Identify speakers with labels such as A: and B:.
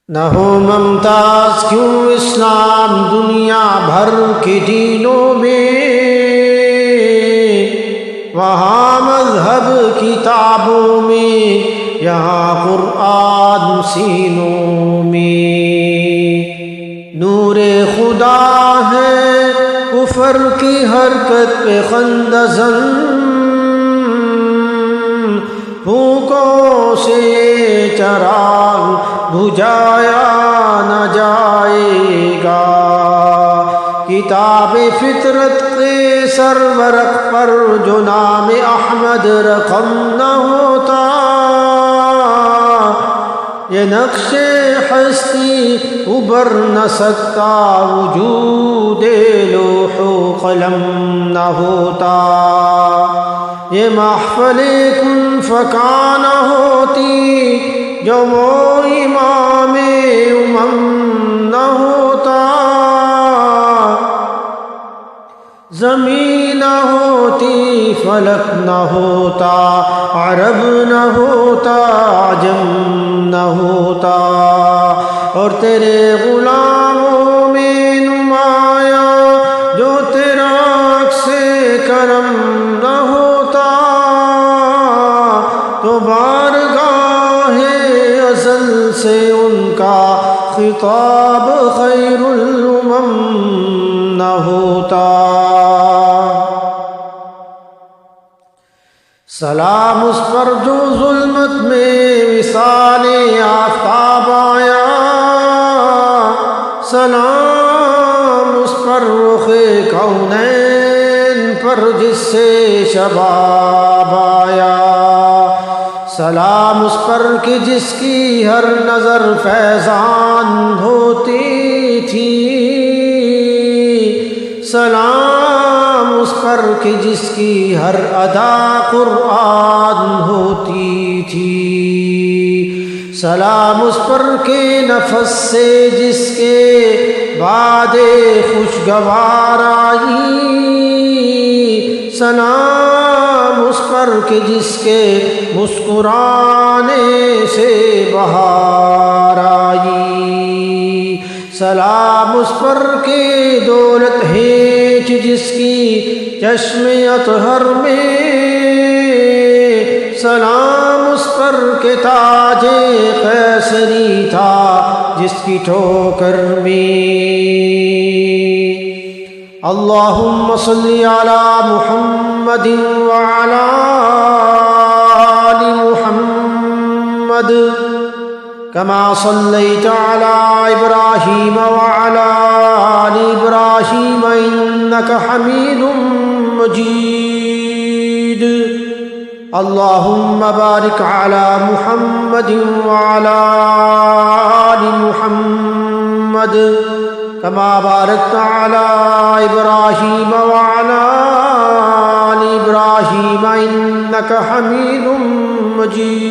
A: نہ ہو ممتاز کیوں اسلام دنیا بھر کے دینوں میں، وہاں مذہب کتابوں میں، یہاں قرآن سینوں میں۔ نور خدا ہے کفر کی حرکت پہ خندہ زن، پھونکوں سے چراغ بجھایا نہ جائے گا۔ کتاب فطرت کے سرورق پر جو نام احمد رقم نہ ہوتا، یہ نقش ہستی ابھر نہ سکتا، وجود لوح و قلم نہ ہوتا۔ یہ محفل کن فکا نہ ہوتی، جو وہ امام امم نہ ہوتا۔ زمین نہ ہوتی، فلک نہ ہوتا، عرب نہ ہوتا، عجم نہ ہوتا، اور تیرے غلاموں میں نمایاں جو تیرا عکس کرم نہ ہوتا، تو بارگاہ ازل سے ان کا خطاب خیر الامم نہ ہوتا۔ سلام اس پر جو ظلمت میں مثال آفتاب آیا، سلام اس پر رخ کونین پر جس سے شباب آیا، سلام اس پر کہ جس کی ہر نظر فیضان ہوتی تھی، سلام اس پر کہ جس کی ہر ادا قرآن ہوتی تھی، سلام اس پر کہ نفس سے جس کے بعد خوشگوار آئی، سلام اس پر کہ جس کے مسکرانے سے بہار آئی، سلام اس پر کہ دولت ہیچ جس کی چشم اطہر میں، سلام اس پر کہ تاج قیصری تھا جس کی ٹھوکر میں۔ اللہم صلی علی محمد وعلی آل محمد کما صلیت علی ابراہیم وعلی آل ابراہیم انک حمید مجید۔ اللہم بارک علی محمد وعلی آل محمد کما بارکت علی ابراہیم وعلی آل ابراہیم انک حمید مجید۔